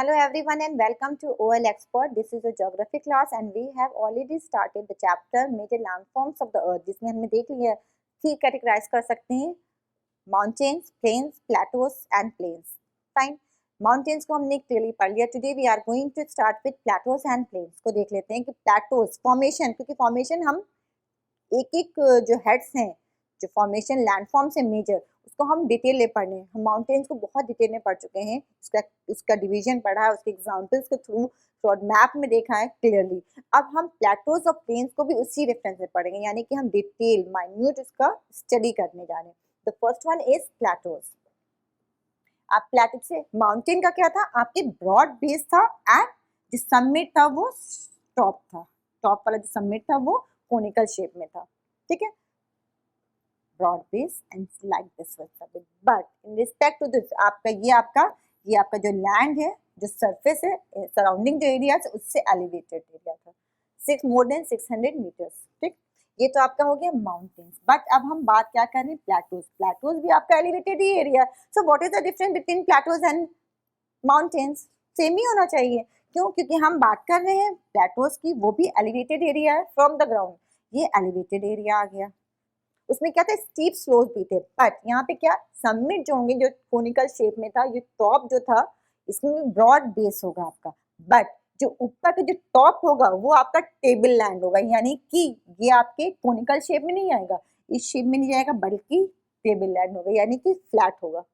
Hello everyone and welcome to OL Expert. This is a geography class and we have already started the chapter Major Landforms of the Earth, जिसमें हमने देख लिया three categorise कर सकते हैं mountains, plains, plateaus and plains. Fine. Mountains को हमने clearly पढ़ लिया. Today we are going to start with plateaus and plains को देख लेते हैं कि प्लेटोज फॉर्मेशन, क्योंकि फॉर्मेशन हम एक एक जो हेड्स हैं, जो फॉर्मेशन लैंडफॉर्म से मेजर, उसको हम डिटेल में पढ़ने. हम माउंटेन्स को बहुत डिटेल में पढ़ चुके हैं, इसका डिवीजन पढ़ा है, उसके एग्जांपल्स के थ्रू मैप में देखा है क्लियरली. अब हम प्लेटोज और प्लेन्स को भी उसी रेफरेंस में पढ़ेंगे, यानी कि हम डिटेल माइन्यूट उसका स्टडी करने जा रहे हैं. The first one is Plato's. आप प्लेटो से माउंटेन का क्या था, आपके ब्रॉड बेस था एंड जो समिट था वो टॉप था. टॉप वाला जो समिट था वो कोनिकल शेप में था. ठीक है, broad base and like this was summit. But in respect to this, ये आपका जो लैंड है, जो सरफेस है, सराउंडिंग जो एरिया है उससे एलिवेटेड एरिया था, more than 600 मीटर्स. ठीक, ये तो आपका हो गया माउंटेन्स. बट अब हम बात क्या कर रहे हैं, प्लेटोज. प्लेटोज भी आपका एलिवेटेड ही area. So what is the difference between plateaus and mountains? Same ही होना चाहिए. क्यों? क्योंकि हम बात कर रहे हैं प्लेटोज की, वो भी एलिवेटेड एरिया है फ्रॉम द ग्राउंड. ये एलिवेटेड एरिया आ गया. उसमें क्या था, स्टीप स्लोप भी थे. बट यहाँ पे क्या, समिट जो होंगे जो कोनिकल शेप में था, ये टॉप जो था इसमें ब्रॉड बेस होगा आपका. बट जो ऊपर का जो टॉप होगा वो आपका टेबल लैंड होगा, यानी कि ये आपके कोनिकल शेप में नहीं आएगा, इस शेप में नहीं जाएगा, बल्कि टेबल लैंड होगा, यानी कि फ्लैट होगा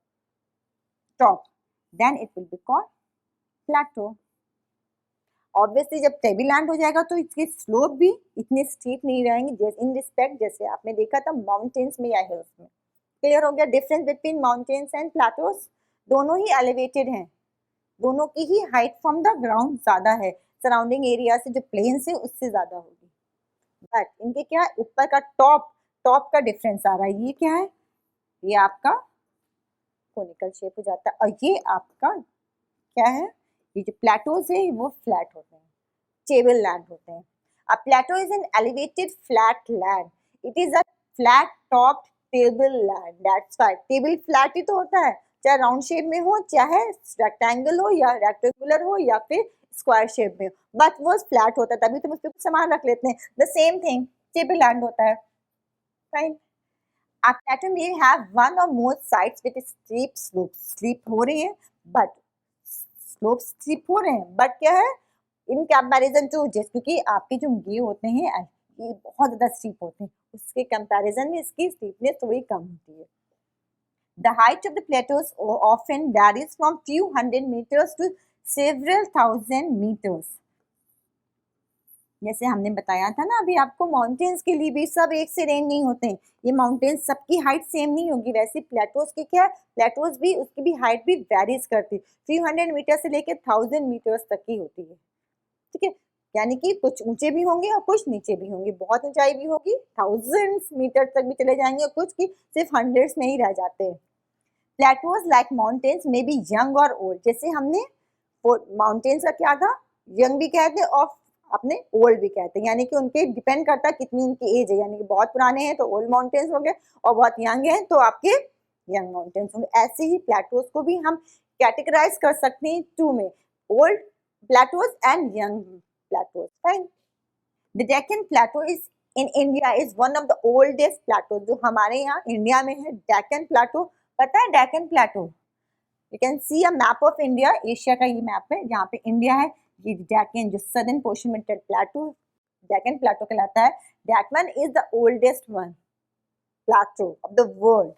top. Then it will be called plateau. Obviously जब टेबल लैंड हो जाएगा तो इसके स्लोप भी इतने स्टीप नहीं रहेंगे इन रिस्पेक्ट जैसे आपने देखा था माउंटेन्स में या हिल्स में. क्लियर हो गया difference between mountains and Plato's? दोनों ही एलिवेटेड हैं, दोनों की ही हाइट फ्रॉम द ग्राउंड ज्यादा है, सराउंडिंग एरिया से जो प्लेन से उससे ज्यादा होगी. बट इनके क्या, ऊपर का टॉप का डिफरेंस आ रहा है. ये क्या है, ये आपका कोनिकल शेप हो जाता है, और ये आपका क्या है, ये जो प्लेटोज है वो फ्लैट होते हैं, टेबल लैंड होते हैं. A plateau is an elevated flat land. It is a flat top table land. That's why table flat ही तो होता है, चाहे राउंड शेप में हो, चाहे रेक्टेंगल हो या रेक्टेंगुलर हो या फिर स्क्वायर शेप में हो, बट वो फ्लैट होता है. तभी तो उस पर कुछ सामान रख लेते हैं. The same thing table land होता है. Fine. A plateau may have one or more sides with steep slopes. Sleep हो रही है, बट स्लोप स्टीप हो रहे हैं, बट क्या है इन कंपैरिजन टू जस्ट, क्योंकि आपके जो ये होते हैं ये बहुत ज्यादा स्टीप होते हैं, उसके कंपैरिजन में इसकी स्टीपनेस थोड़ी कम होती है. The height of the plateaus often varies from few hundred meters to several thousand meters. जैसे हमने बताया था ना अभी आपको, माउंटेन्स के लिए भी सब एक से रेंज नहीं होते हैं. ये माउंटेन्स सबकी हाइट सेम नहीं होगी. वैसे प्लेटोज की क्या, प्लेटोज भी उसकी भी हाइट भी वेरीज करती है, 300 मीटर से लेकर 1000 मीटर्स तक की होती है. ठीक है, यानी कि कुछ ऊंचे भी होंगे और कुछ नीचे भी होंगे. बहुत ऊंचाई भी होगी, 1000 मीटर तक भी चले जाएंगे, और कुछ की सिर्फ हंड्रेड्स में ही रह जाते हैं. प्लेटोज लाइक माउंटेन्स में बी यंग और ओल्ड. जैसे हमने माउंटेन्स का क्या था, यंग भी कहते हैं और अपने ओल्ड भी कहते हैं, यानी कि उनके डिपेंड करता है कितनी उनकी एज है. यानी कि बहुत पुराने हैं तो ओल्ड माउंटेन्स होंगे, और बहुत यंग हैं तो आपके यंग माउंटेन्स होंगे. ऐसे ही प्लेटोज को भी हम कैटेगराइज कर सकते हैं टू में, old plateaus and young plateaus. Fine. The Deccan plateau is in India is one of the oldest plateau. जो हमारे यहाँ इंडिया में है डेक्कन प्लेटो. पता है Deccan plateau? You can see a map of India. Asia का ये मैप है जहाँ पे इंडिया है. ये डेक्कन जो सदर्न पोर्शन में प्लेटो, डेक्कन प्लेटो कहलाता है. Deccan is the oldest one plateau of the world.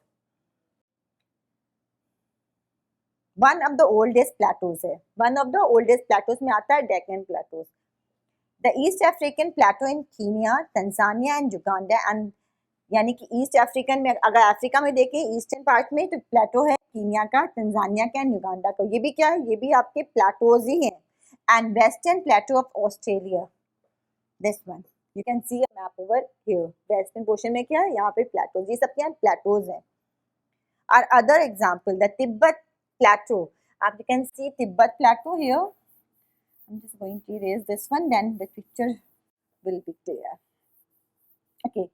One of the oldest plateaus है, one of the oldest plateaus में आता है Deccan plateaus. The East African plateau in Kenya, Tanzania and Uganda and, यानी कि east African में, अगर Africa में देखें ईस्टर्न पार्ट में तो प्लेटो है कीनिया का, तंजानिया का एंड युगांडा का. ये भी क्या है, ये भी आपके प्लेटोज ही हैं. And western plateau of Australia, this one you can see a map over here. Western portion में क्या है, यहाँ पे plateaus, ये सब क्या है, plateaus हैं. Our other example, the Tibet plateau. आप you can see Tibet plateau here. I'm just going to erase this one, then the picture will be clear. Okay,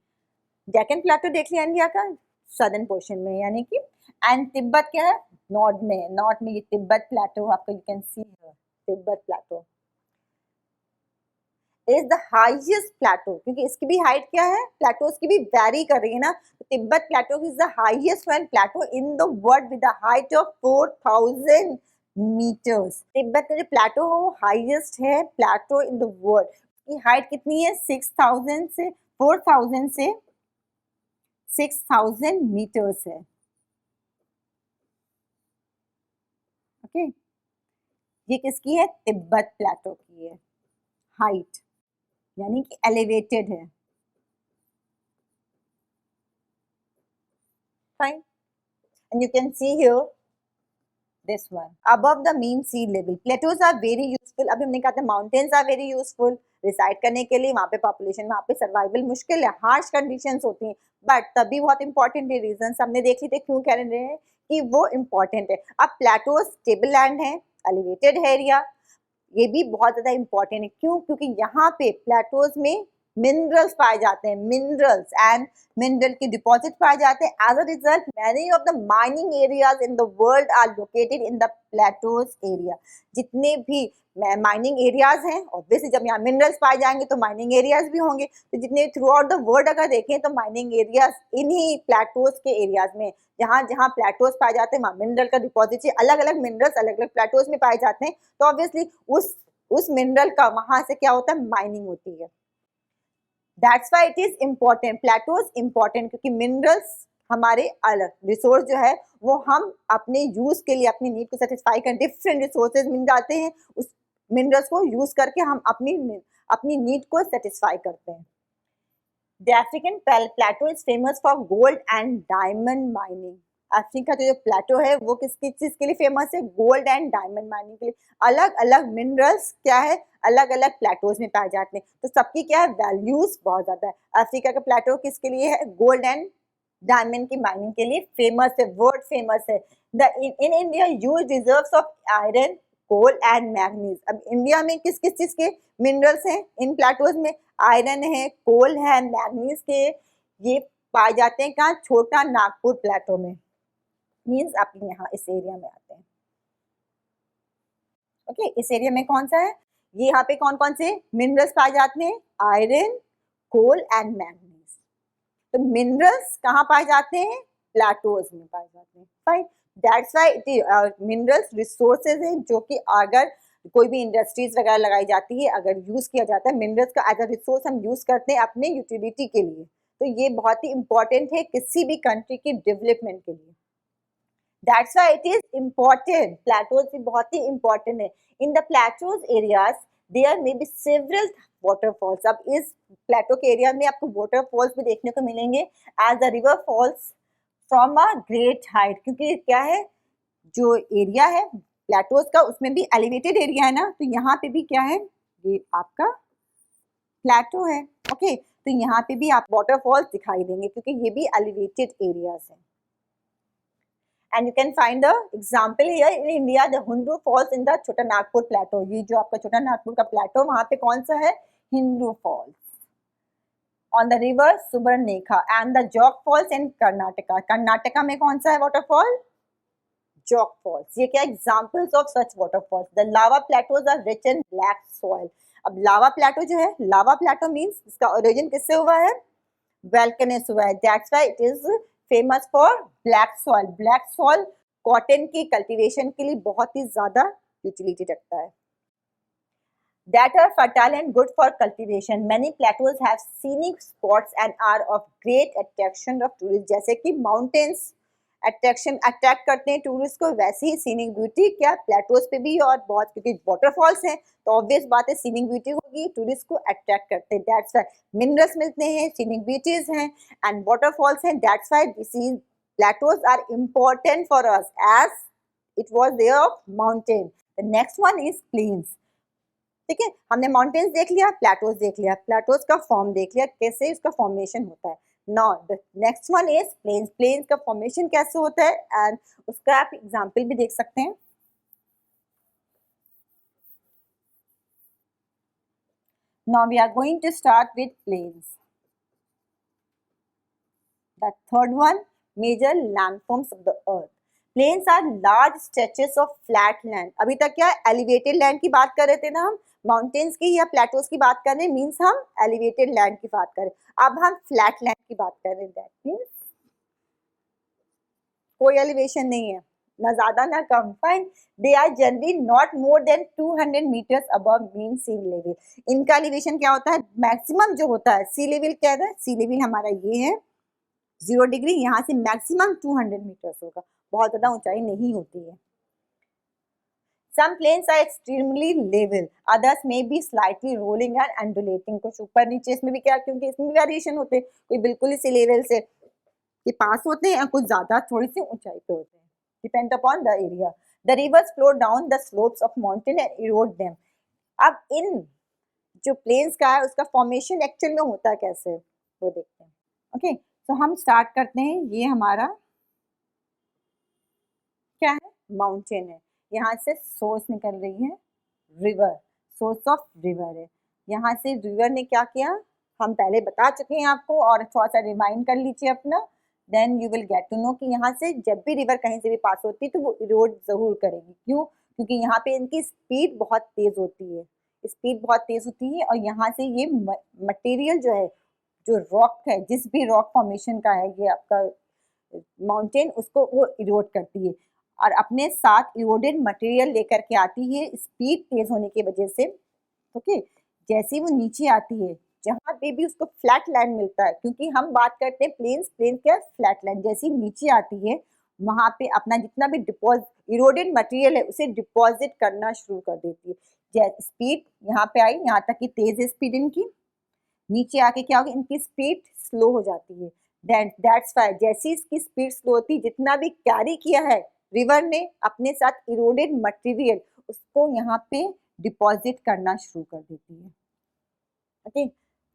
Deccan plateau देख लिया इंडिया का southern portion में, यानी कि, and Tibet क्या है, north में. नॉर्थ में ये तिब्बत प्लेटो आपका, you can see here. Tibet plateau is the highest plateau, क्योंकि इसकी भी हाइट क्या है, प्लेटोज की भी वैरी कर रही है ना, Tibet plateau is the highest one plateau in the world with the height of 4000 metres. Tibet का जो प्लेटो है वो हाईएस्ट है प्लेटो इन द वर्ल्ड। की हाइट कितनी है, 6000 से 4000 से 6000 मीटर्स है। ओके ये किसकी है, तिब्बत प्लेटो की है हाइट, यानी कि एलिवेटेड है। Fine and you can see here this one above the mean sea level. Plateaus are very useful. अभी हमने कहा था mountains are very useful reside करने के लिए, वहाँ पे पॉपुलेशन, वहाँ पे सर्वाइवल मुश्किल है, हार्श कंडीशंस होती हैं, बट तभी बहुत इंपॉर्टेंट है। रीजन हमने देख ली थे क्यों कह रहे हैं कि वो इम्पॉर्टेंट है। अब प्लेटोज स्टेबल लैंड है, एलिवेटेड है एरिया, ये भी बहुत ज्यादा इंपॉर्टेंट है। क्यों, क्योंकि यहाँ पे प्लेटोज में मिनरल्स पाए जाते हैं, मिनरल्स एंड मिनरल के डिपॉजिट पाए जाते हैं। As a result many of the mining areas in the world are located in the plateaus area. जितने भी माइनिंग एरियाज हैं, ऑब्वियसली जब यहाँ मिनरल्स पाए जाएंगे तो माइनिंग एरियाज भी होंगे, तो जितने थ्रू आउट द वर्ल्ड अगर देखें तो माइनिंग एरियाज इन्हीं प्लेटोज के एरियाज में, जहाँ जहाँ प्लेटोज पाए जाते हैं वहाँ मिनरल का डिपॉजिट है, अलग अलग मिनरल्स अलग अलग प्लेटोज में पाए जाते हैं, तो ऑब्वियसली उस मिनरल का वहां से क्या होता है, माइनिंग होती है। That's why it is important, Plato's important, क्योंकि मिनरल्स हमारे अलग रिसोर्स जो है वो हम अपने यूज के लिए, अपनी नीड को सेटिस्फाई कर, डिफरेंट रिसोर्सेज मिल जाते हैं, उस मिनरल्स को यूज करके हम अपनी नीड को सेटिस्फाई करते हैं। The African plateau is famous for gold and diamond mining. Africa का जो प्लेटो है वो किसकी चीज के लिए फेमस है, गोल्ड एंड डायमंड माइनिंग के लिए। अलग अलग मिनरल्स क्या है, अलग अलग प्लेटोज में पाए जाते हैं, तो सबकी क्या है, वैल्यूज बहुत ज्यादा है। अफ्रीका का प्लेटो किसके लिए है, गोल्ड एंड डायमंड की माइनिंग के लिए फेमस है, वर्ल्ड फेमस है। The in India huge reserves of iron, coal and manganese. अब इंडिया में किस किस चीज के मिनरल्स हैं इन प्लेटोज में, आयरन है, कोल है, मैग्नीज के, ये पाए जाते हैं कहाँ, छोटा नागपुर प्लेटो में, मीन्स आप यहाँ इस एरिया में आते हैं। ओके इस एरिया में कौन सा है, ये यहाँ पे कौन कौन से मिनरल्स पाए जाते हैं, आयरन, कोल एंड मैग्नीज। तो मिनरल्स कहाँ पाए जाते हैं, प्लेटोज में पाए जाते हैं। Fine that's why minerals resources हैं जो कि अगर कोई भी इंडस्ट्रीज वगैरह लगाई जाती है, अगर यूज किया जाता है मिनरल्स का एज अ रिसोर्स, हम यूज करते हैं अपने यूटिलिटी के लिए, तो ये बहुत ही इंपॉर्टेंट है किसी भी कंट्री की डेवलपमेंट के लिए। That's why it is important. Plateaus भी बहुत ही important है. In the plateaus areas, there may be several waterfalls. अब इस plateau के एरिया में आपको waterfalls भी देखने को मिलेंगे as the river falls from a great height. क्योंकि क्या है, जो एरिया है प्लेटोज का उसमें भी एलिवेटेड एरिया है ना, तो यहाँ पे भी क्या है, ये आपका प्लेटो है। ओके तो यहाँ पे भी आप वाटरफॉल्स दिखाई देंगे क्योंकि ये भी एलिवेटेड एरियाज है। And you can find the example here in India, the Hundu Falls in the Chota Nagpur Plateau. ये जो आपका छोटा नागपुर का प्लेटो, वहां पे कौन सा है, Hundru falls on the river Subarnekha, and the Jog Falls in Karnataka. Karnataka में कौन सा है वाटरफॉल, Jog Falls. ये क्या examples of such waterfalls. The lava plateaus are rich in black soil. अब लावा प्लेटो जो है, लावा प्लेटो मीन्स इसका ओरिजिन किससे हुआ है, वोल्केनस हुआ है। That's why it is famous for black soil. Black soil cotton की कल्टीवेशन के लिए बहुत ही ज्यादा यूटिलिटी रखता है। That are fertile and good for cultivation. Many plateaus have scenic spots and are of great attraction of tourists. जैसे कि mountains attract करते हैं टूरिस्ट को, वैसे ही सीनिक ब्यूटी क्या प्लेटोज पे भी, और बहुत क्योंकि वाटरफॉल्स हैं तो ऑब्वियस बात है सीनिक ब्यूटी होगी, टूरिस्ट को अट्रैक्ट करते हैं। दैट्स व्हाई मिनरल्स मिलते हैं, सीनिक ब्यूटीज हैं एंड वाटरफॉल्स हैं। That's why this is plateaus are important for us as it was there of mountain. The next one is plains. ठीक है, हमने माउंटेन्स देख लिया, प्लेटोज देख लिया, प्लेटोज का फॉर्म देख लिया, कैसे इसका फॉर्मेशन होता है। Now the next one is plains. Plains का फॉर्मेशन कैसे होता है एंड उसका आप एग्जाम्पल भी देख सकते हैं। Now we are going to start with plains. The third one, major landforms of the earth. Plains are large stretches of flat land. अभी तक क्या एलिवेटेड लैंड की बात कर रहे थे ना हम, माउंटेन्स की या प्लेटोज की बात कर रहे हैं, मीन्स हम एलिवेटेड लैंड की बात कर रहे हैं। अब हम फ्लैट लैंड की बात कर रहे हैं, दैट मीन्स कोई एलिवेशन नहीं है, ना ज्यादा ना कम। Fine, they are generally not more than 200 metres above mean sea level. इनका एलिवेशन क्या होता है, मैक्सिमम जो होता है सी लेवल, क्या है सी लेवल हमारा ये है 0 डिग्री, यहाँ से मैक्सिमम 200 मीटर्स होगा, बहुत ज्यादा ऊंचाई नहीं होती है। Some plains are extremely level, others may be slightly rolling and undulating। कुछ ऊपर नीचे इसमें भी क्या, क्योंकि इसमें भी वेरिएशन होते हैं, कोई बिल्कुल इसी लेवल से के पास होते हैं, कुछ ज्यादा थोड़ी सी ऊंचाई पे होते हैं, depend upon the area. The reverse flow down the slopes of mountain and Erode them. अब इन जो प्लेन्स का है उसका फॉर्मेशन एक्चुअल में होता है कैसे, वो देखते हैं। ओके, तो हम स्टार्ट करते हैं। ये हमारा क्या है, माउंटेन है, यहाँ से सोर्स निकल रही है रिवर, सोर्स ऑफ रिवर है। यहाँ से रिवर ने क्या किया, हम पहले बता चुके हैं आपको, और थोड़ा सा रिमाइंड कर लीजिए अपना, then you will get to know कि यहाँ से जब भी रिवर कहीं से भी पास होती है तो वो इरोड जरूर करेगी। क्यों, क्योंकि यहाँ पे इनकी स्पीड बहुत तेज होती है, स्पीड बहुत तेज होती है, और यहाँ से ये मटेरियल जो है, जो रॉक है, जिस भी रॉक फॉर्मेशन का है ये आपका माउंटेन, उसको वो इरोड करती है, और अपने साथ इरोडेड मटेरियल लेकर के आती है स्पीड तेज होने की वजह से। ओके, जैसे ही वो नीचे आती है, जहाँ पे भी उसको फ्लैट लैंड मिलता है, क्योंकि हम बात करते हैं प्लेन्स, प्लेन क्या फ्लैट लैंड, जैसे ही नीचे आती है वहां पे अपना जितना भी इरोडेड मटेरियल है उसे डिपॉजिट करना शुरू कर देती है। स्पीड यहाँ पे आई, यहाँ तक की तेज है स्पीड इनकी, नीचे आके क्या होगी, इनकी स्पीड स्लो हो जाती है। दैट्स वाई जैसी इसकी स्पीड स्लो होती, जितना भी कैरी किया है रिवर ने अपने साथ इरोडेड मटेरियल, उसको यहाँ पे डिपॉजिट करना शुरू कर देती है। ओके,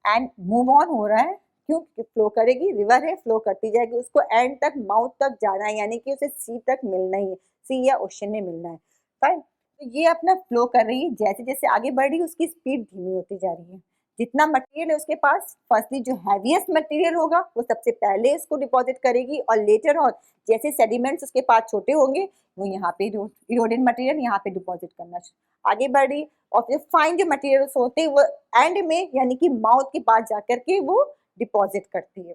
एंड मूव ऑन हो रहा है, क्यों, फ्लो करेगी, रिवर है, फ्लो करती जाएगी, उसको एंड तक, माउथ तक जाना है, यानी कि उसे सी तक मिलना ही है, सी या ओशन में मिलना है। फाइन, तो ये अपना फ्लो कर रही है, जैसे जैसे आगे बढ़ रही है उसकी स्पीड धीमी होती जा रही है। जितना मटेरियल है उसके पास, फर्स्टली जो हैवीएस्ट मटेरियल होगा वो सबसे पहले इसको डिपॉजिट करेगी, और लेटर ऑन जैसे सेडिमेंट्स उसके पास छोटे होंगे वो यहाँ पे इरोडेड मटेरियल यहाँ पे डिपॉजिट करना आगे बढ़ रही, और फिर फाइन जो मटेरियल्स होते हैं वो एंड में यानी कि माउथ के पास जाकर के वो डिपॉजिट करती है।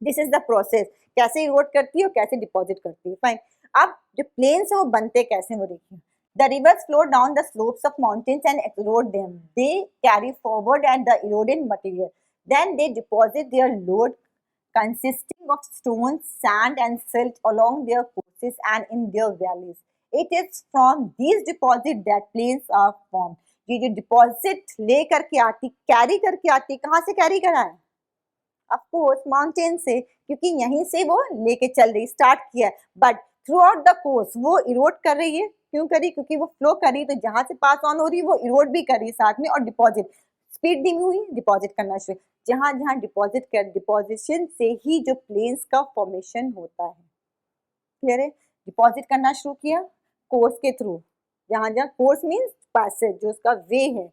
दिस इज द प्रोसेस, कैसे इरोड करती है और कैसे डिपॉजिट करती है। फाइन, अब जो प्लेन्स है वो बनते कैसे, वो देखिए। The rivers flow down the slopes of mountains and erode them. They carry forward and the eroded material. Then they deposit their load consisting of stones, sand and silt along their courses and in their valleys. It is from these deposits that plains are formed. ये जो deposit ले करके आती, carry करके आती, कहाँ से carry करा है, ऑफकोर्स माउंटेन से, क्योंकि यहीं से वो लेके चल रही, स्टार्ट किया है, but through out the course वो इरोड कर रही है। क्यों करी, क्योंकि वो फ्लो करी, तो जहां से पास ऑन हो रही है वो इरोड भी कर रही है साथ में, और डिपॉजिट स्पीड धीमी हुई, डिपॉजिट करना शुरू, जहां जहां डिपॉजिट कर, डिपॉजिशन से ही जो प्लेन्स का फॉर्मेशन होता है। क्लियर है, डिपॉजिट करना शुरू किया कोर्स के थ्रू, जहां जहां कोर्स मीन्स पैसेज, जो उसका वे है,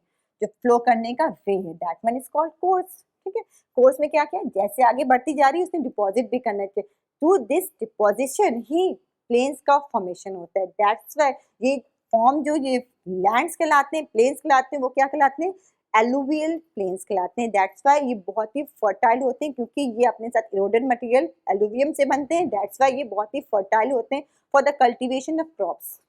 जो फ्लो करने का वे है, that one is called course. ठीक है, कोर्स में क्या क्या, जैसे आगे बढ़ती जा रही है उसने डिपॉजिट भी करना चाहिए, थ्रू दिस डिपॉजिशन ही प्लेन्स का फॉर्मेशन होता है। दैट्स व्हाई ये फॉर्म, जो ये लैंड्स कहलाते हैं, प्लेन्स कहलाते हैं, वो क्या कहलाते हैं, एलुवियल प्लेन्स कहलाते हैं। दैट्स व्हाई ये बहुत ही फर्टाइल होते हैं, क्योंकि ये अपने साथ इरोडेड मटेरियल एलुवियम से बनते हैं। दैट्स व्हाई ये बहुत ही फर्टाइल होते हैं for the cultivation of crops.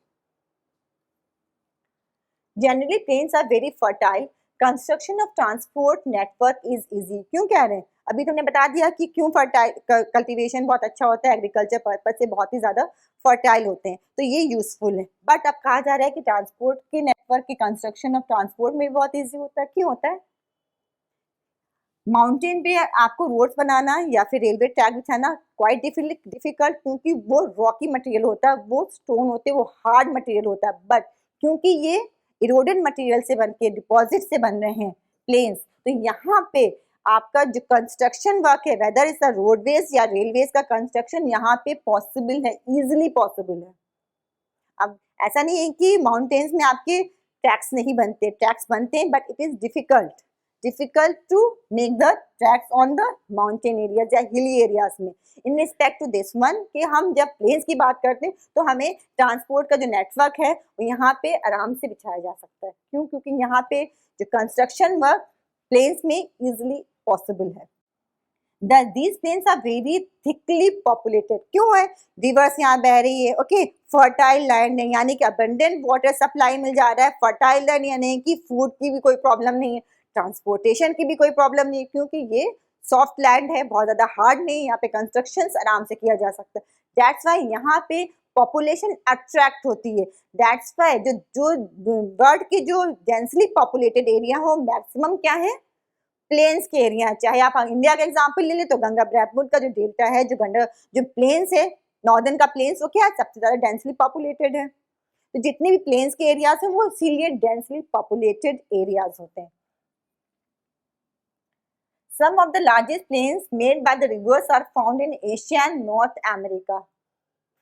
Generally plains are very fertile, construction of transport network is easy. क्यों कह रहे हैं, अभी तुमने बता दिया कि क्यों फर्टाइल, कल्टीवेशन बहुत अच्छा होता है, एग्रीकल्चर पर्पज से बहुत ही ज्यादा फर्टाइल होते हैं, तो ये यूजफुल है। बट अब कहा जा रहा है कि ट्रांसपोर्ट के नेटवर्क की कंस्ट्रक्शन ऑफ ट्रांसपोर्ट में भी बहुत ईजी होता है। क्यों होता है, माउंटेन पे आपको रोड्स बनाना या फिर रेलवे ट्रैक बिछाना क्वाइट डिफिकल्ट, क्योंकि वो रॉकी मटेरियल होता है, वो स्टोन होते हैं, वो हार्ड मटेरियल होता है। बट क्योंकि ये इरोडेड मटेरियल से बन के, डिपॉजिट से बन रहे हैं प्लेन्स, तो यहाँ पे आपका जो कंस्ट्रक्शन वर्क है, वेदर इज द रोडवेज या रेलवेज का कंस्ट्रक्शन, यहाँ पे पॉसिबल है, इजिली पॉसिबल है। अब ऐसा नहीं है कि माउंटेन्स में आपके ट्रैक्स नहीं बनते, ट्रैक्स बनते हैं, but it is difficult. Difficult to make the tracks on the mountain areas या हिली एरियाज में। In respect to this one कि हम जब प्लेन्स की बात करते हैं तो हमें ट्रांसपोर्ट का जो नेटवर्क है वो यहाँ पे आराम से बिछाया जा सकता है। क्यों? क्योंकि यहाँ पे जो कंस्ट्रक्शन वर्क प्लेन्स में इजिली पॉसिबल है। These plains are very thickly populated. क्यों है? रिवर्स यहाँ बह रही है, ओके, फर्टाइल लैंड है, यानी कि अबंडेंट वाटर सप्लाई मिल जा रहा है। फर्टाइल लैंड यानी कि फूड की भी कोई प्रॉब्लम नहीं है, ट्रांसपोर्टेशन की भी कोई प्रॉब्लम नहीं है, क्योंकि ये सॉफ्ट लैंड है, बहुत ज़्यादा हार्ड नहीं है, यहाँ पे कंस्ट्रक्शन आराम से किया जा सकता है। दैट्स वाई यहाँ पे पॉपुलेशन अट्रैक्ट होती है। दैट्स वाई जो वर्ल्ड की जो डेंसली पॉपुलेटेड एरिया हो मैक्सिमम क्या है? प्लेन्स के एरिया। चाहे आप इंडिया का एग्जांपल ले लें तो गंगा ब्रह्मपुत्र का जो डेल्टा है, जो प्लेन्स है, नॉर्दर्न का प्लेन्स, वो क्या है? सबसे ज्यादा डेंसली पॉपुलेटेड है। तो जितने भी प्लेन्स के एरियाज हैं वो इसीलिए डेंसली पॉपुलेटेड एरियाज होते हैं। Some of the largest plains made by the rivers are found in Asia and North America.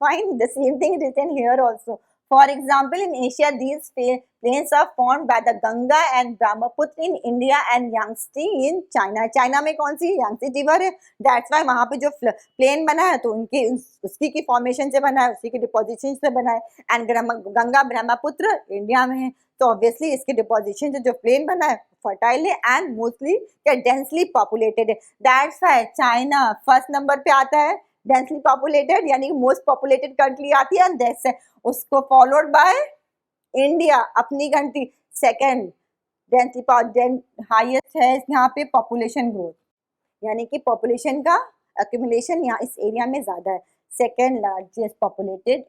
Fine, the same thing written here also. For example, in Asia, these plains are formed by the Ganga and Brahmaputra in India and Yangtze in China. China में कौन सी? Yangtze river है. That's why वहाँ पे जो plane बना है तो उनके उसी की फॉर्मेशन से बना है, उसी की डिपोजिशन से बना है। एंड गंगा ब्रह्मपुत्र इंडिया में है, तो ऑब्वियसली इसके डिपोजिशन से जो प्लेन बना है फर्टाइल है एंड मोस्टली क्या डेंसली पॉपुलेटेड है। That's why China first number पे आता है डेंसली पॉपुलेटेड, यानी मोस्ट पॉपुलेटेड कंट्री आती है, एंड उसको फॉलोड बाय इंडिया अपनी कंट्री सेकंड डेंसली हाईएस्ट है यहाँ पे पॉपुलेशन ग्रोथ, यानी कि पॉपुलेशन का एक्यूमुलेशन यहाँ इस एरिया में ज्यादा है। Second largest populated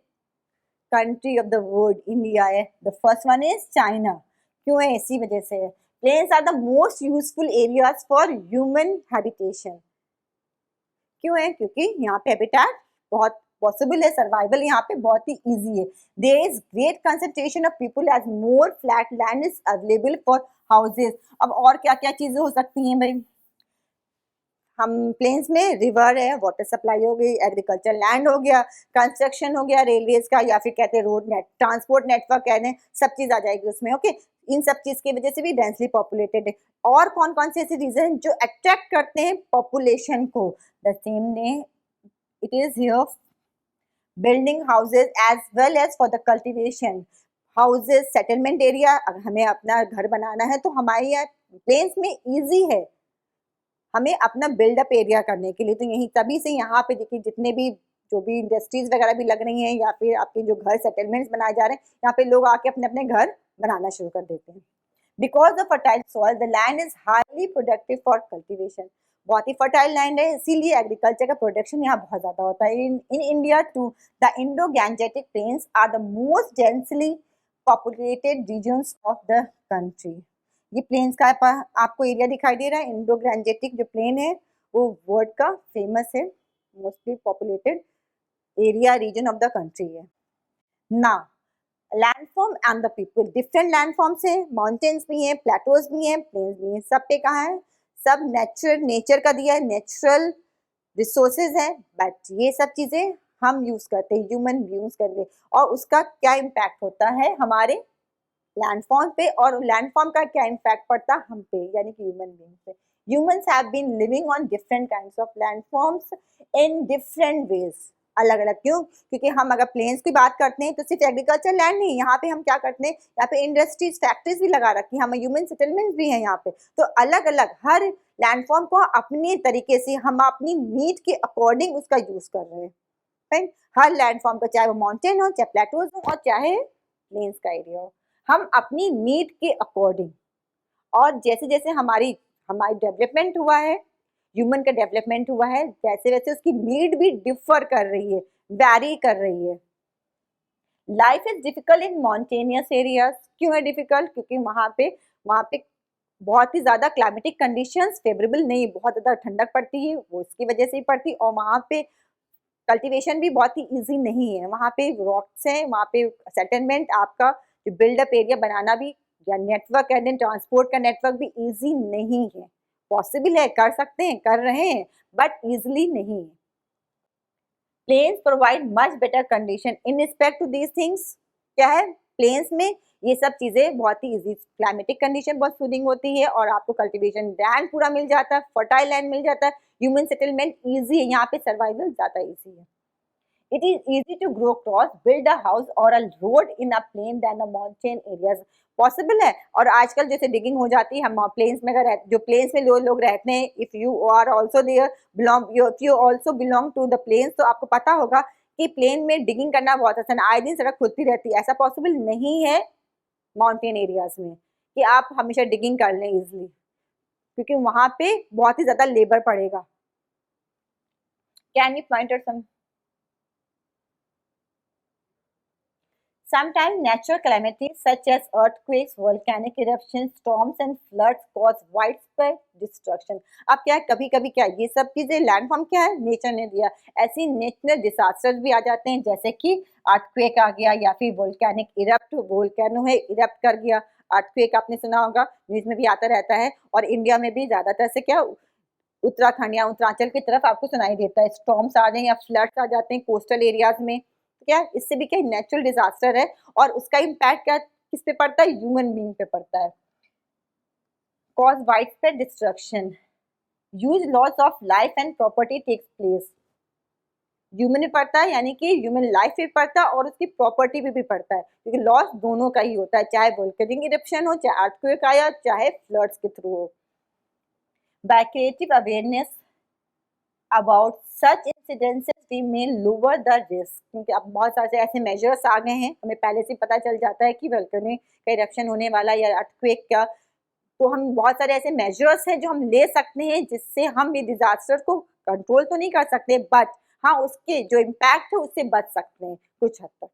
country of the world India है। The first one is China. क्यों है? इसी वजह से है। Plains are the most useful areas for human habitation. क्यों है? क्योंकि यहाँ पे हैबिटेट बहुत पॉसिबल है, सर्वाइवल यहाँ पे बहुत ही इजी है। There is great concentration of people as more flat land is available for houses. अब और क्या क्या चीजें हो सकती हैं भाई? हम प्लेन्स में रिवर है, वाटर सप्लाई हो गई, एग्रीकल्चर लैंड हो गया, कंस्ट्रक्शन हो गया रेलवेज का, या फिर कहते हैं रोड नेट ट्रांसपोर्ट नेटवर्क कहते हैं, सब चीज आ जाएगी उसमें। ओके, इन सब चीज की वजह से भी डेंसली पॉपुलेटेड है। और कौन कौन से ऐसे रीजन जो अट्रैक्ट करते हैं पॉपुलेशन को? द सेम ने it is here building houses as well as for the cultivation houses settlement area. अगर हमें अपना घर बनाना है तो हमारे यहाँ प्लेन्स में ईजी है हमें अपना बिल्डअप एरिया करने के लिए। तो यही तभी से यहाँ पे देखिए जितने भी जो भी इंडस्ट्रीज वगैरह भी लग रही हैं या फिर आपके जो घर सेटलमेंट्स बनाए जा रहे हैं, यहाँ पे लोग आके अपने अपने घर बनाना शुरू कर देते हैं। Because of fertile soil the land is highly productive for cultivation. बहुत ही फर्टाइल लैंड है, इसीलिए एग्रीकल्चर का प्रोडक्शन यहाँ बहुत ज्यादा होता है। In India to the Indo Gangetic plains are the most densely populated regions of the country. ये प्लेन्स का आपको एरिया दिखाई दे रहा है, इंडो गैंजेटिक जो प्लेन है वो वर्ल्ड का फेमस है, mostly populated area region of the country है। ना landform and the people, different landforms है, माउंटेन्स भी हैं, प्लेटोज भी हैं, प्लेन्स भी हैं, सब पे कहाँ है? सब नेचर का दिया है, नेचुरल रिसोर्सेज है, बट ये सब चीजें हम यूज करते हैं, ह्यूमन बीइंग्स करते हैं, और उसका क्या इम्पैक्ट होता है हमारे लैंडफॉर्म पे, और लैंडफॉर्म का क्या इम्पैक्ट पड़ता है हम पे, यानी कि ह्यूमन बीइंग पे। Humans have been living on different kinds of landforms in different ways, अलग अलग। क्यों? क्योंकि हम अगर प्लेन्स की बात करते हैं तो सिर्फ एग्रीकल्चर लैंड नहीं, यहाँ पे हम क्या करते हैं, यहाँ पे इंडस्ट्रीज फैक्ट्रीज भी लगा रखी है, हमें ह्यूमन सेटलमेंट्स भी हैं यहाँ पे। तो अलग अलग हर लैंडफॉर्म को अपने तरीके से हम अपनी नीड के अकॉर्डिंग उसका यूज कर रहे हैं। राइट, हर लैंडफॉर्म का, चाहे वो माउंटेन हो, चाहे प्लेटोज हो, और चाहे प्लेन्स का एरिया हो, हम अपनी नीड के अकॉर्डिंग, और जैसे जैसे हमारी डेवलपमेंट हुआ है, ह्यूमन का डेवलपमेंट हुआ है, वैसे वैसे उसकी नीड भी डिफर कर रही है, वैरी कर रही है। Life is difficult in mountainous areas. क्यों है डिफिकल्ट? क्योंकि वहाँ पे बहुत ही ज्यादा क्लाइमेटिक कंडीशंस फेवरेबल नहीं, बहुत ज्यादा ठंडक पड़ती है, वो इसकी वजह से ही पड़ती, और वहाँ पे कल्टीवेशन भी बहुत ही ईजी नहीं है, वहाँ पे रॉक्स हैं, वहाँ पे सेटलमेंट आपका जो बिल्डअप एरिया बनाना भी, या नेटवर्क एंड ट्रांसपोर्ट का नेटवर्क भी इजी नहीं है। पॉसिबल है, कर सकते हैं, कर रहे हैं, बट इजिली नहीं है। Plains provide much better condition in respect to these things. क्या है? प्लेन्स में ये सब चीजें बहुत ही इजी, क्लाइमेटिक कंडीशन बहुत सूदिंग होती है और आपको कल्टीवेशन लैंड पूरा मिल जाता है, फर्टाइल लैंड मिल जाता है, ह्यूमन सेटलमेंट इजी है, यहाँ पे सर्वाइवल ज्यादा इजी है। It is easy to grow crops, build a house or a road in a plain than a mountain areas. Possible है। और आजकल जैसे डिगिंग हो जाती है, हम प्लेन्स में अगर जो प्लेन्स में लोग रहते हैं, if you are also there if you also belong to the plains, तो आपको पता होगा कि प्लेन में डिगिंग करना बहुत आसान, आए दिन सड़क खुदती रहती है। ऐसा पॉसिबल नहीं है माउंटेन एरियाज में कि आप हमेशा डिगिंग कर लें इजिली, क्योंकि वहां पे बहुत ही ज्यादा लेबर पड़ेगा। Can you point out some? Sometimes natural calamities such as earthquakes, volcanic eruptions, storms and floods cause widespread destruction. अब क्या है, कभी कभी क्या ये सब चीजें लैंडफॉर्म क्या है, नेचर ने दिया। ऐसी नेचुरल डिजास्टर्स भी आ जाते हैं, जैसे कि अर्थक्वेक आ गया या फिर वोल्केनिक इरप्ट, वोल्केनो है इरप्ट कर गया। अर्थक्वेक आपने सुना होगा, न्यूज में भी आता रहता है, और इंडिया में भी ज्यादातर से क्या उत्तराखंड या उत्तरांचल की तरफ आपको सुनाई देता है। स्टॉर्म्स आ रहे हैं या फ्लड्स आ जाते हैं कोस्टल एरियाज में, क्या इससे भी क्या नेचुरल डिजास्टर है, और उसका इम्पैक्ट क्या किस पे पड़ता है, ह्यूमन बीइंग पे पड़ता है। Cause widespread destruction, huge loss of life and property takes place. Human पे पड़ता है, यानी कि ह्यूमन लाइफ पे पड़ता है और उसकी प्रॉपर्टी पे भी पड़ता है, क्योंकि लॉस दोनों का ही होता है, चाहे वोल्केनिक इरप्शन हो, चाहे अर्थक्वेक आया, चाहे फ्लड्स के थ्रू हो। By creative awareness about such incidences we may lower the risk, क्योंकि अब बहुत सारे ऐसे मेजर्स आ गए हैं, हमें पहले से पता चल जाता है कि वोल्केनिक का इरप्शन होने वाला या अर्थक्वेक का, तो हम बहुत सारे ऐसे मेजर्स हैं जो हम ले सकते हैं, जिससे हम ये डिजास्टर को कंट्रोल तो नहीं कर सकते, बट हाँ उसके जो इम्पैक्ट है उससे बच सकते हैं कुछ हद तक।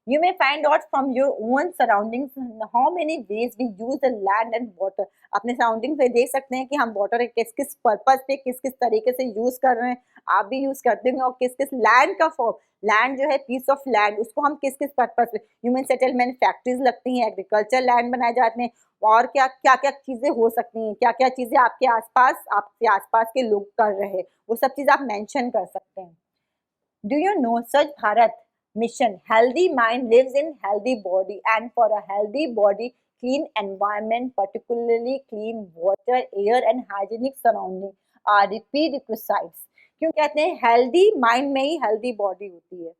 You may find out from your own surroundings how many ways we use the land and water. अपने सराउंडिंग पे देख सकते हैं कि हम वाटर किस किस पर्पज पे किस किस तरीके से यूज कर रहे हैं, आप भी यूज करते होंगे, और किस किस लैंड का फॉर्म, लैंड जो है पीस ऑफ लैंड, उसको हम किस किस पर्पज पे, ह्यूमन सेटलमेंट, फैक्ट्रीज लगती हैं, एग्रीकल्चर लैंड बनाए जाते हैं, और क्या क्या क्या चीजें हो सकती हैं, क्या क्या चीजें आपके आसपास के लोग कर रहे हैं, वो सब चीज आप मेंशन कर सकते हैं। डू यू नो स्वच्छ Bharat mission, healthy mind lives in healthy body, and for a healthy body clean environment, particularly clean water, air and hygienic surrounding are the prerequisites. क्यों कहते हैं हेल्दी माइंड में ही हेल्दी बॉडी होती है,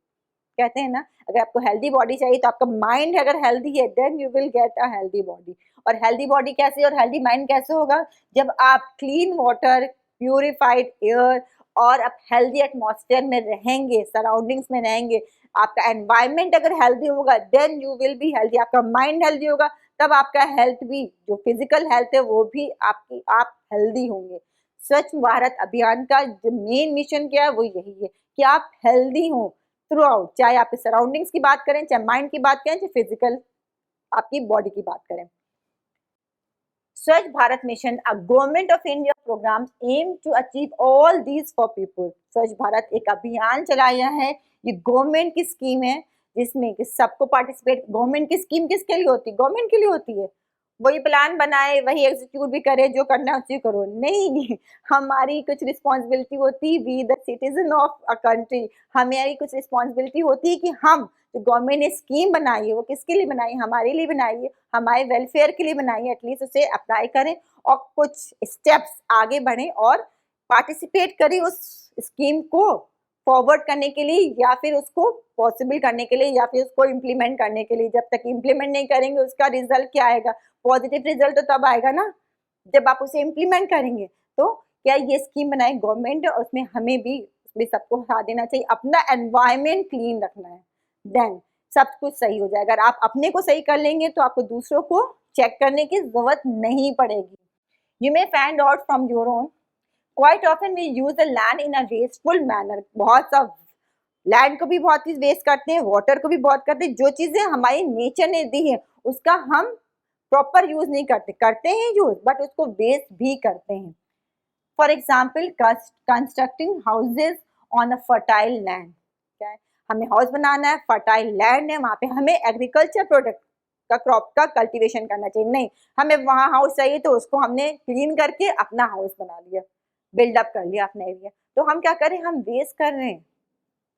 कहते हैं ना, अगर आपको हेल्दी बॉडी चाहिए तो आपका माइंड अगर हेल्दी है then you will get a healthy body. और हेल्दी बॉडी कैसे और हेल्दी माइंड कैसे होगा, जब आप क्लीन वाटर, प्यूरिफाइड एयर और आप हेल्दी एटमॉस्फेयर में रहेंगे, सराउंडिंग्स में रहेंगे, आपका एनवायरनमेंट अगर हेल्दी होगा then you will be healthy, आपका माइंड हेल्दी होगा तब आपका हेल्थ भी, जो फिजिकल हेल्थ है वो भी आप हेल्दी होंगे। स्वच्छ भारत अभियान का जो मेन मिशन क्या है वो यही है कि आप हेल्दी हो थ्रू आउट, चाहे आपके सराउंडिंग्स की बात करें, चाहे माइंड की बात करें, चाहे फिजिकल आपकी बॉडी की बात करें। Swachh Bharat Mission, a government of India program aim to achieve all these for people. स्वच्छ भारत एक अभियान चलाया है, ये गवर्नमेंट की स्कीम है जिसमें कि सबको पार्टिसिपेट, गवर्नमेंट की स्कीम किसके लिए होती है, गवर्नमेंट के लिए होती है, वही प्लान बनाए वही एग्जीक्यूट भी करे, जो करना है उसी करो, नहीं हमारी कुछ रिस्पॉन्सिबिलिटी होती है, we the citizen of a country, हमारी कुछ रिस्पॉन्सिबिलिटी होती है कि हम जो गवर्नमेंट ने स्कीम बनाई है वो किसके लिए बनाई है, हमारे लिए बनाई है, हमारे वेलफेयर के लिए बनाई है, एटलीस्ट उसे अप्लाई करें और कुछ स्टेप्स आगे बढ़ें और पार्टिसिपेट करें उस स्कीम को फॉरवर्ड करने के लिए, या फिर उसको पॉसिबल करने के लिए, या फिर उसको इम्प्लीमेंट करने के लिए। जब तक इम्प्लीमेंट नहीं करेंगे उसका रिजल्ट क्या आएगा, पॉजिटिव रिजल्ट तो तब आएगा ना जब आप उसे इम्प्लीमेंट करेंगे। तो क्या ये स्कीम बनाई गवर्नमेंट, और उसमें हमें भी उसमें सबको साथ देना चाहिए, अपना एनवायरमेंट क्लीन रखना है, देन सब कुछ सही हो जाएगा। अगर आप अपने को सही कर लेंगे तो आपको दूसरों को चेक करने की जरूरत नहीं पड़ेगी। You may find out from your own, quite often we use the land in a wasteful manner, बहुत सा लैंड को भी बहुत चीज वेस्ट करते हैं, वाटर को भी बहुत करते हैं, जो चीजें हमारी नेचर ने दी है उसका हम प्रॉपर यूज नहीं करते हैं यूज, बट उसको वेस्ट भी करते हैं। For example constructing houses on a fertile land, क्या है, हमें हाउस बनाना है, फर्टाइल लैंड है, वहां पे हमें एग्रीकल्चर प्रोडक्ट का क्रॉप का कल्टीवेशन करना चाहिए, नहीं हमें वहां हाउस चाहिए तो उसको हमने क्लीन करके अपना हाउस बना लिया, बिल्डअप कर लिया अपना एरिया, तो हम क्या करें, हम वेस्ट कर रहे हैं।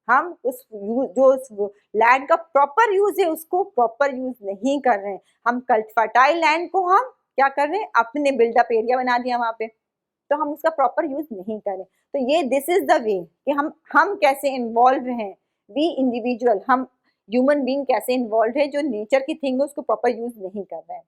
हम जो लैंड का प्रॉपर यूज है उसको प्रॉपर यूज नहीं कर रहे हैं। हम फर्टाइल लैंड को हम क्या कर रहे हैं, अपने बिल्डअप एरिया बना दिया वहां पे, तो हम उसका प्रॉपर यूज नहीं करें। तो ये दिस इज द वे कि हम कैसे इन्वॉल्व हैं, वी इंडिविजुअल, हम ह्यूमन बीइंग कैसे इन्वॉल्व है, जो नेचर की थिंग है उसको प्रॉपर यूज नहीं कर रहे हैं।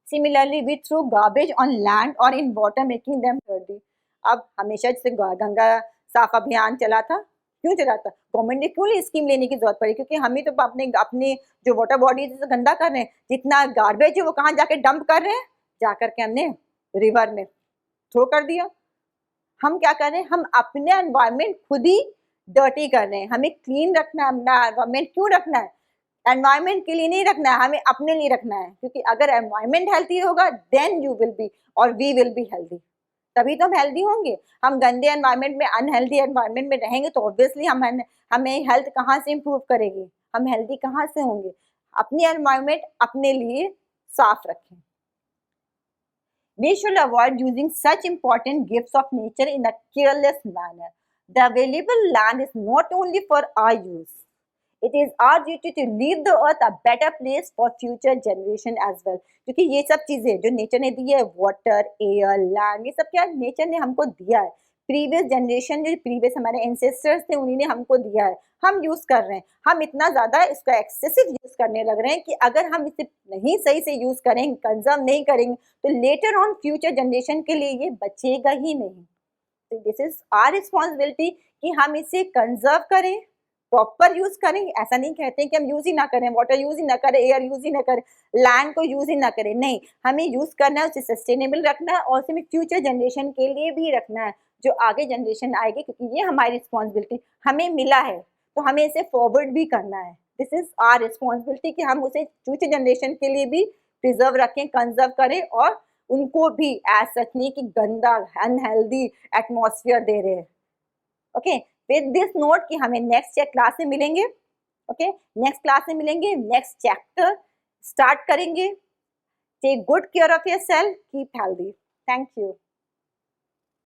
Similarly we throw garbage on land और in water making them dirty. अब हमेशा जैसे गंगा साफ अभियान चला था, क्यों चला था, गवर्नमेंट ने क्यों स्कीम लेने की जरूरत पड़ी, क्योंकि हम ही तो अपने अपने जो वाटर बॉडीज है गंदा कर रहे हैं। जितना गार्बेज है वो कहाँ जाके डंप कर रहे हैं, जाकर के हमने रिवर में थ्रो कर दिया। हम क्या कर रहे हैं, हम अपने एनवायरमेंट खुद ही डर्टी कर रहे हैं। हमें क्लीन रखना है अपना एनवायरमेंट, क्यों रखना है, एनवायरमेंट के लिए नहीं रखना है, हमें अपने लिए रखना है, क्योंकि अगर एनवायरमेंट हेल्थी होगा देन यू विल बी और वी विल बी हेल्थी, तभी तो हम हेल्दी होंगे। हम गंदे एनवायरमेंट में, अनहेल्दी एनवायरमेंट में रहेंगे तो ऑब्वियसली हमें हेल्थ कहाँ से इम्प्रूव करेगी, हम हेल्दी कहाँ से होंगे। अपनी एनवायरमेंट अपने लिए साफ रखें। We should avoid using such important gifts of nature in a careless manner. The available land is not only for our use, it is our duty to leave the earth a better place for future generation as well. क्योंकि ये सब चीजें जो nature ने दी है, water, air, land, ये सब क्या नेचर ने हमको दिया है। प्रीवियस जनरेशन, जो प्रीवियस हमारे एंसेस्टर्स थे, उन्हीं ने हमको दिया है, हम यूज कर रहे हैं। हम इतना ज्यादा इसका एक्सेसिव यूज करने लग रहे हैं कि अगर हम इसे नहीं सही से यूज करेंगे, कंजर्व नहीं करेंगे, तो लेटर ऑन फ्यूचर जनरेशन के लिए ये बचेगा ही नहीं। तो दिस इज आवर रिस्पॉन्सिबिलिटी कि हम इसे कंजर्व करें, प्रॉपर यूज करें। ऐसा नहीं कहते कि हम यूज ही ना करें, वाटर यूज ही ना करें, एयर यूज ही ना करें, लैंड को यूज ही ना करें, नहीं, हमें यूज करना है, उसे सस्टेनेबल रखना है और उसे फ्यूचर जनरेशन के लिए भी रखना है, जो आगे जनरेशन आएगी, क्योंकि ये हमारी रिस्पॉन्सिबिलिटी हमें मिला है, तो हमें इसे फॉरवर्ड भी करना है। दिस इज आवर रिस्पॉन्सिबिलिटी कि हम उसे फ्यूचर जनरेशन के लिए भी प्रिजर्व रखें, कंजर्व करें, और उनको भी एज सच नहीं कि गंदा अनहेल्दी एटमॉस्फेयर दे रहे हैं। ओके, विद दिस नोट कि हमें नेक्स्ट क्लास में मिलेंगे। ओके, नेक्स्ट क्लास में मिलेंगे, नेक्स्ट चैप्टर स्टार्ट करेंगे। Take good care of yourself, keep healthy. Thank you.